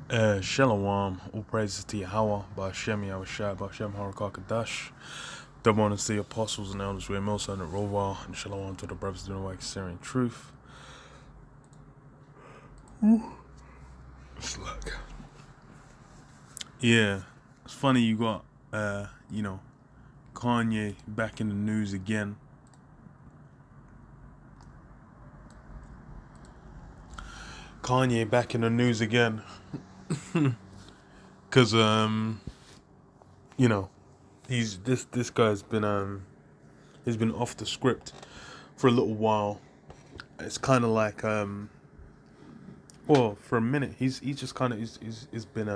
Shalom, all praises to Yahweh, Ba'ashem Yahushua, Ba'ashem Harakakadash. Double honors to the apostles and elders, we are Milson and Roval, and Shalom to the brothers doing the way considering truth. Slug. Yeah, it's funny you got, Kanye back in the news again. Kanye back in the news again. Cause he's this guy's been he's been off the script for a little while. It's kind of like well, for a minute he's just kind of he's been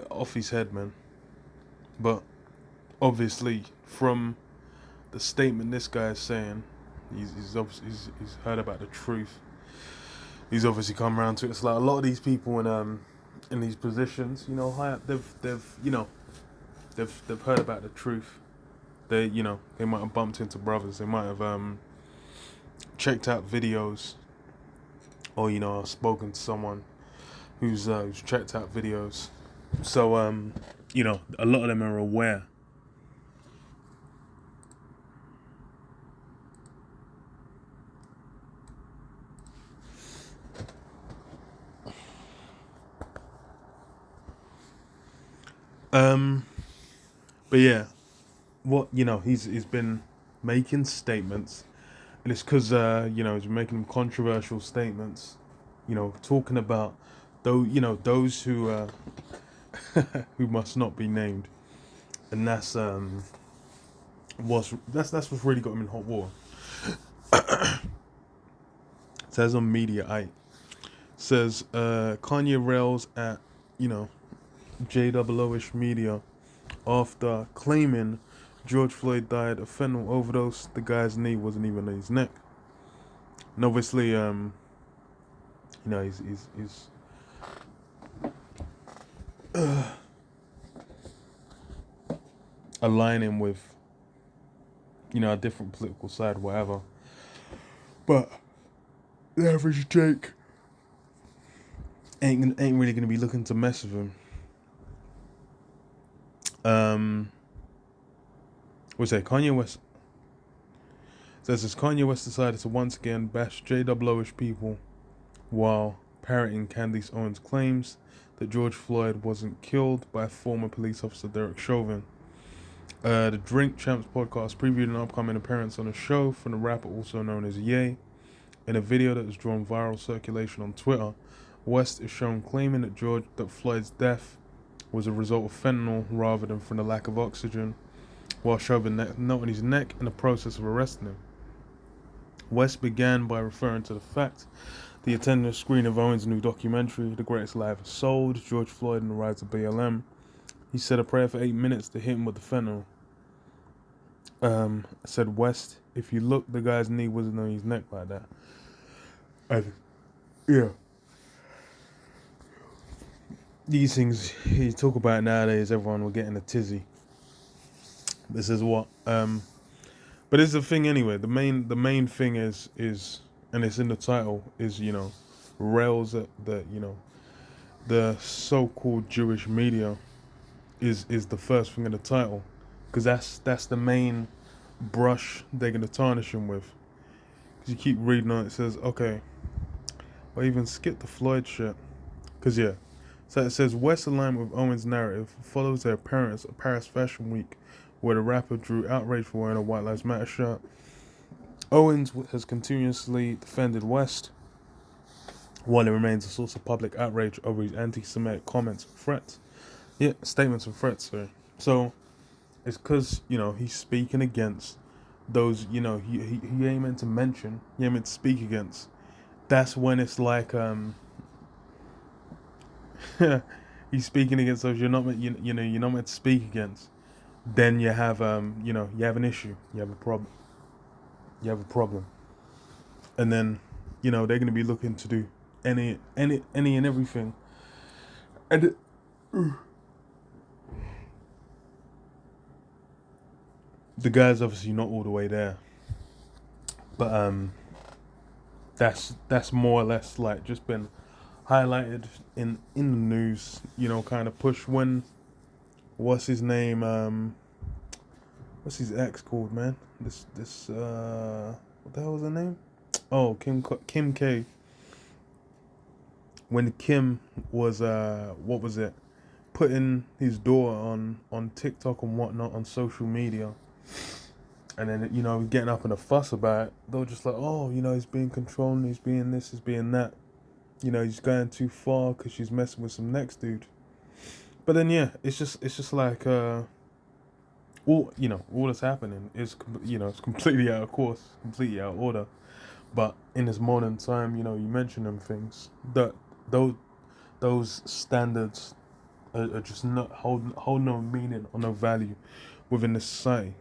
off his head, man. But obviously from the statement this guy is saying, he's obviously he's heard about the truth. He's obviously come around to it. It's like a lot of these people in these positions, high up, they've heard about the truth. They might have bumped into brothers. They might have checked out videos, or spoken to someone who's checked out videos. So a lot of them are aware. But yeah, what he's been making statements, and it's because he's been making them controversial statements, talking about those who who must not be named, and that's what's really got him in hot water. It says on Mediaite, says Kanye rails at JOOish media after claiming George Floyd died of fentanyl overdose. The guy's knee wasn't even in his neck, and obviously he's aligning with a different political side, whatever. But the average Jake ain't really gonna be looking to mess with him. What's that? Kanye West says as Kanye West decided to once again bash JOOish people while parroting Candace Owens' claims that George Floyd wasn't killed by former police officer Derek Chauvin. The Drink Champs podcast previewed an upcoming appearance on a show from the rapper also known as Ye. In a video that has drawn viral circulation on Twitter, West is shown claiming that Floyd's death was a result of fentanyl rather than from the lack of oxygen, while Chauvin knelt on his neck in the process of arresting him. West began by referring to the fact the attended a screening of Owens' new documentary, The Greatest Lie Ever Sold, George Floyd and the Rise of BLM. He said a prayer for 8 minutes to hit him with the fentanyl. Said West, if you look, the guy's knee wasn't on his neck like that. Yeah. These things you talk about nowadays, everyone will get in a tizzy. This is what but it's the thing anyway. The main thing is and it's in the title is rails at the so-called Jewish media is the first thing in the title, because that's the main brush they're gonna tarnish him with. Because you keep reading on it, says okay, or even skip the Floyd shit, because yeah. So it says West alignment with Owens' narrative follows their appearance at Paris Fashion Week, where the rapper drew outrage for wearing a White Lives Matter shirt. Owens has continuously defended West, while it remains a source of public outrage over his anti-Semitic comments and threats. Yeah, statements and threats, sorry. So it's because, he's speaking against those, he ain't meant to mention, he ain't meant to speak against. That's when it's like, he's speaking against those you're not meant to speak against. Then you have you have an issue, you have a problem, and then they're going to be looking to do any and everything, and the guy's obviously not all the way there, but that's more or less like just been highlighted in the news. Kind of push when what's his name? What's his ex called, man? This what the hell was her name? Oh, Kim K. When Kim was what was it? Putting his daughter on TikTok and whatnot on social media, and then getting up in a fuss about it. They were just like, oh, he's being controlling, he's being this, he's being that. He's going too far because she's messing with some next dude. But then yeah, it's just like all that's happening is it's completely out of course, completely out of order. But in this modern time, you mention them things that those standards are just not hold no meaning or no value within the society.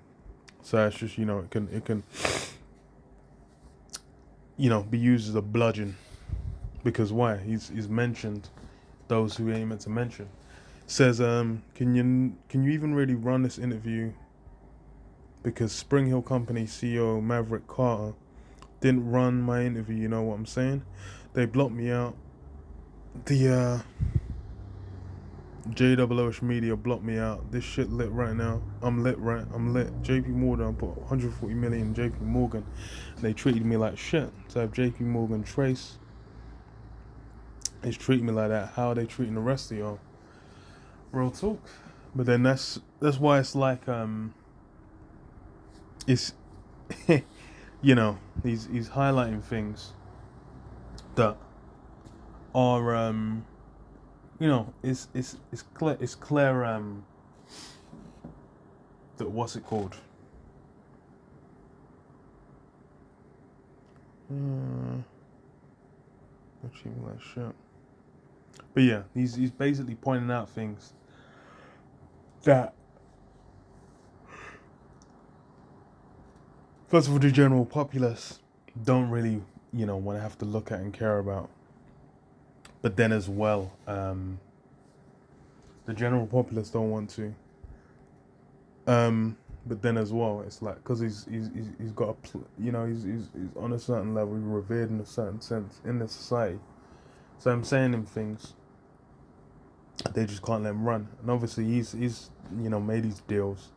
So it's just it can be used as a bludgeon, because why he's mentioned those who ain't meant to mention. Says can you even really run this interview, because Spring Hill Company CEO Maverick Carter didn't run my interview. You know what I'm saying? They blocked me out. The JOOH Media blocked me out. This shit lit right now. I'm lit, right? I'm lit. JP Morgan, I put 140 million in JP Morgan. They treated me like shit. So if JP Morgan Trace is treating me like that, how are they treating the rest of y'all? Real talk. But then that's why it's like it's he's highlighting things that are it's clear that what's it called? Achieving that shit. But yeah, he's basically pointing out things that, first of all, the general populace don't really want to have to look at and care about. But then as well, the general populace don't want to. But then as well, it's like, because he's got he's on a certain level, he's revered in a certain sense in the society. So I'm saying him things, they just can't let him run. And obviously he's made these deals.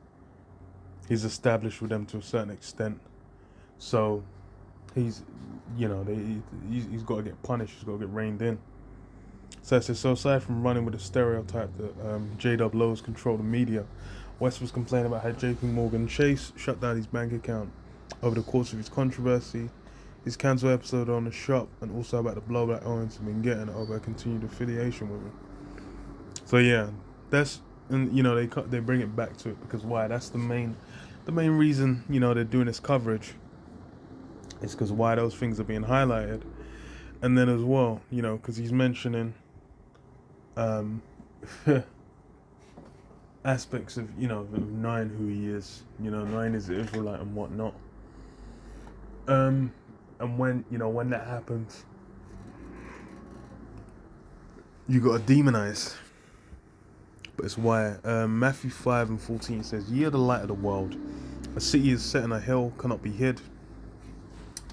He's established with them to a certain extent. So he's he's got to get punished. He's got to get reined in. So aside from running with the stereotype that JOOH control the media, West was complaining about how JP Morgan Chase shut down his bank account over the course of his controversy, his cancelled episode on the shop, and also about the blowback Owens had been getting over a continued affiliation with him. So yeah, that's, and they bring it back to it, because why? That's the main reason they're doing this coverage. It's because why those things are being highlighted, and then as well because he's mentioning aspects of Nine, who he is. Nine is an Israelite and whatnot. And when that happens, you got to demonize. But it's why Matthew 5:14 says, "Ye are the light of the world. A city is set on a hill cannot be hid.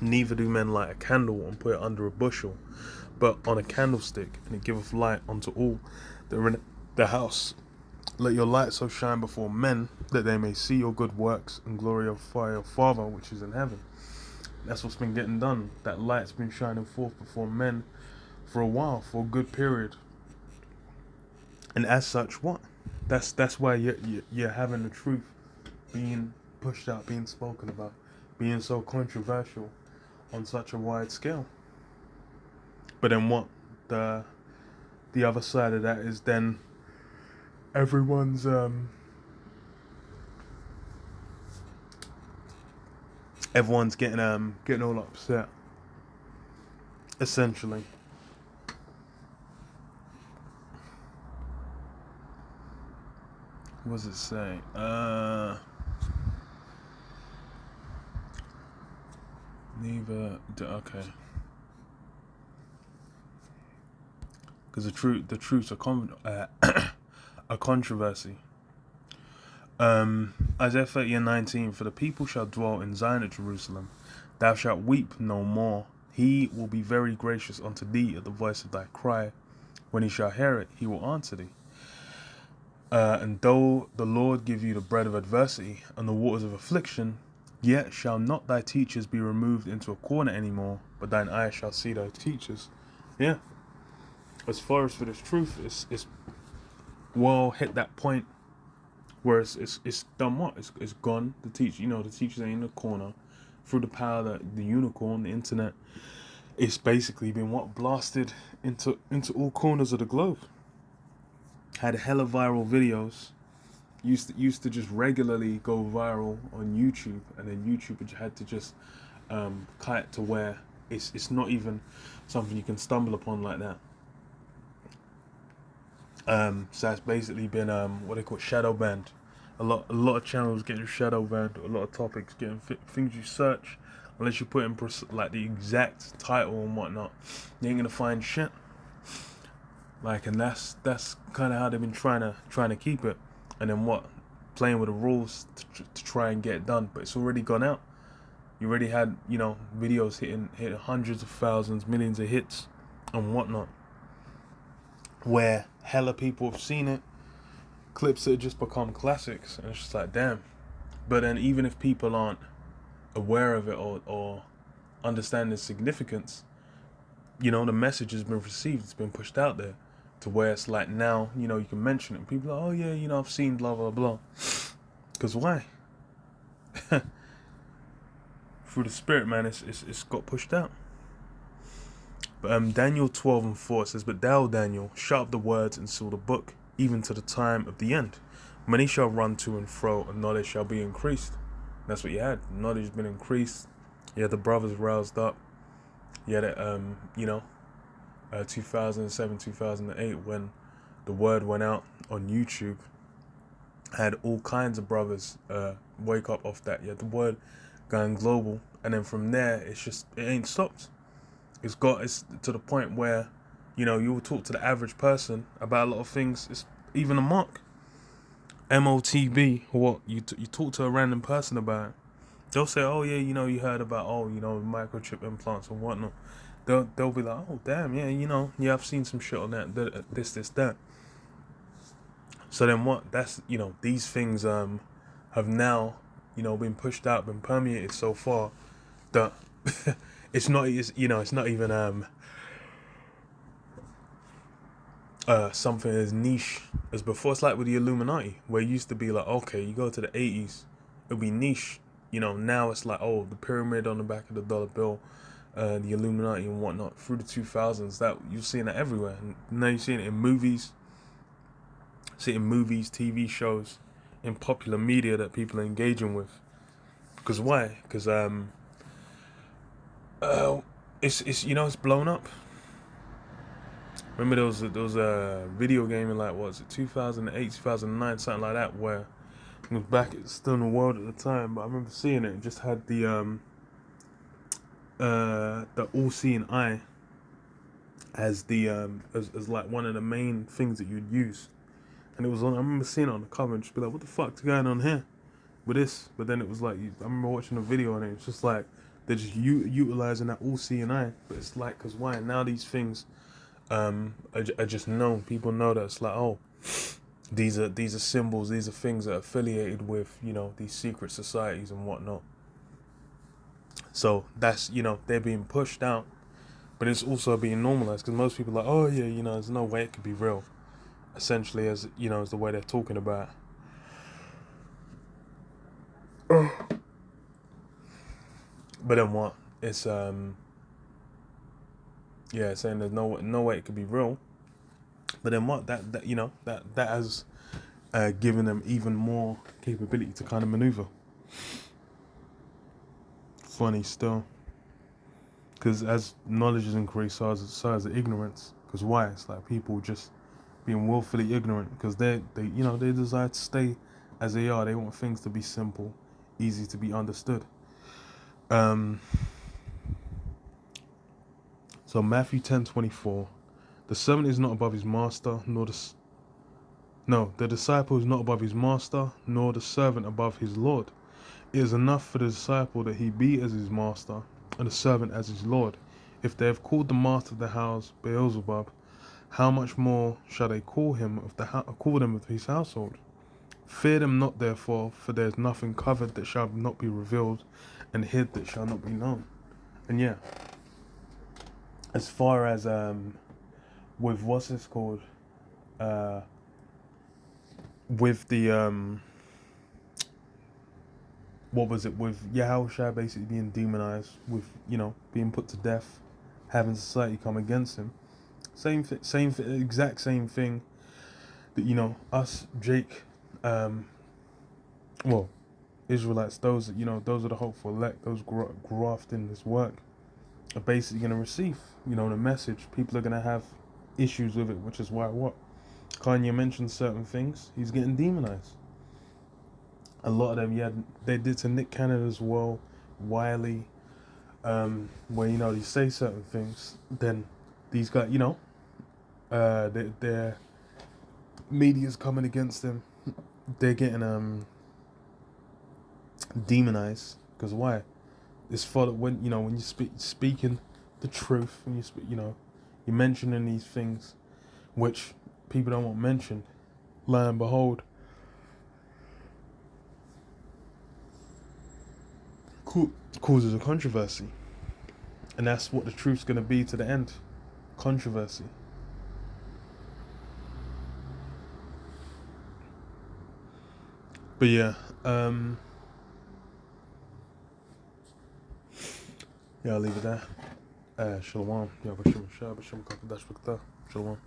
Neither do men light a candle and put it under a bushel, but on a candlestick, and it giveth light unto all that are in the house. Let your light so shine before men, that they may see your good works and glorify your Father which is in heaven." That's what's been getting done. That light's been shining forth before men for a while, for a good period. And as such, what? That's why you're having the truth being pushed out, being spoken about, being so controversial on such a wide scale. But then what? The other side of that is then everyone's getting all upset, essentially. What does it say? Okay. Because the truth's a controversy. Isaiah 30:19, "For the people shall dwell in Zion at Jerusalem. Thou shalt weep no more. He will be very gracious unto thee at the voice of thy cry. When he shall hear it, he will answer thee. And though the Lord give you the bread of adversity and the waters of affliction, yet shall not thy teachers be removed into a corner anymore, but thine eyes shall see thy teachers. Yeah. As far as for this truth, it's well hit that point where it's done what? It's gone. The teachers ain't in the corner. Through the power that the unicorn, the internet, it's basically been blasted into all corners of the globe. Had hella viral videos. Used to just regularly go viral on YouTube, and then YouTube had to just cut it to where it's not even something you can stumble upon like that. So that's basically been what they call shadow banned. A lot of channels getting shadow banned. A lot of topics getting things you search, unless you put in like the exact title and whatnot, you ain't gonna find shit. Like, and that's kind of how they've been trying to keep it. And then playing with the rules to try and get it done, but it's already gone out. You already had videos hitting hundreds of thousands, millions of hits and whatnot, where hella people have seen it, clips that have just become classics, and it's just like, damn. But then even if people aren't aware of it or understand its significance, the message has been received, it's been pushed out there to where it's like now, you can mention it and people are like, oh yeah, I've seen blah blah blah. Because why? Through the spirit, man, it's got pushed out. But Daniel 12:4 says, but thou, Daniel, shut up the words and seal the book, even to the time of the end. Many shall run to and fro, and knowledge shall be increased. And that's what you had. Knowledge has been increased. You had the brothers roused up. You had it, 2007, 2008, when the word went out on YouTube. Had all kinds of brothers wake up off that. You had the word going global, and then from there, it ain't stopped. It's to the point where, you will talk to the average person about a lot of things. It's even a mock. MOTB, what you talk to a random person about it, they'll say, oh yeah, you heard about microchip implants and whatnot. They'll be like, oh damn, yeah, I've seen some shit on that, that. So then what? That's these things have now been pushed out, been permeated so far that it's not even something as niche as before. It's like with the Illuminati, where it used to be like, okay, you go to the 80s, it'll be niche. Now it's like, oh, the pyramid on the back of the dollar bill, the Illuminati and whatnot. Through the 2000s, that you're seeing it everywhere. And now you're seeing it in movies, TV shows, in popular media that people are engaging with. Because why? Because it's blown up. Remember there was a video game in 2008, 2009, something like that, where it was back still in the world at the time, but I remember seeing it. It just had the all-seeing eye as the as like one of the main things that you'd use, and it was on. I remember seeing it on the cover and just be like, "What the fuck's going on here with this?" But then it was like, I remember watching a video and it's just like they're just utilizing that all-seeing eye. But it's like, because why now these things are just known. People know that it's like, oh, these are symbols, these are things that are affiliated with these secret societies and whatnot. So that's they're being pushed out, but it's also being normalized because most people are like, oh yeah, there's no way it could be real. Essentially, as as the way they're talking about it. But then what? It's saying there's no way it could be real. But then what? That has given them even more capability to kind of maneuver. Funny still, because as knowledge has increased, so has the ignorance. Because why? It's like people just being willfully ignorant because they desire to stay as they are. They want things to be simple, easy to be understood. So Matthew 10:24, the servant is not above his master, the disciple is not above his master, nor the servant above his Lord. It is enough for the disciple that he be as his master, and the servant as his Lord. If they have called the master of the house Beelzebub, how much more shall they call him call them of his household? Fear them not, therefore, for there is nothing covered that shall not be revealed, and hid that shall not be known. And yeah, as far as with what's this called, with the what was it, with Yahushua basically being demonized, with being put to death, having society come against him. Exact same thing that us, Jake, well, Israelites, those those are the hopeful elect, those graft in this work, are basically going to receive the message. People are going to have issues with it, which is why what Kanye mentioned certain things, he's getting demonized. A lot of them, yeah, they did to Nick Cannon as well, Wiley, where they say certain things, then these guys, their media's coming against them. They're getting demonized because why? It's for when when you speaking the truth, when you speak, you're mentioning these things which people don't want mentioned. Lo and behold, causes a controversy, and that's what the truth's gonna be to the end. Controversy. But yeah, I'll leave it there. Shalom. Shalom.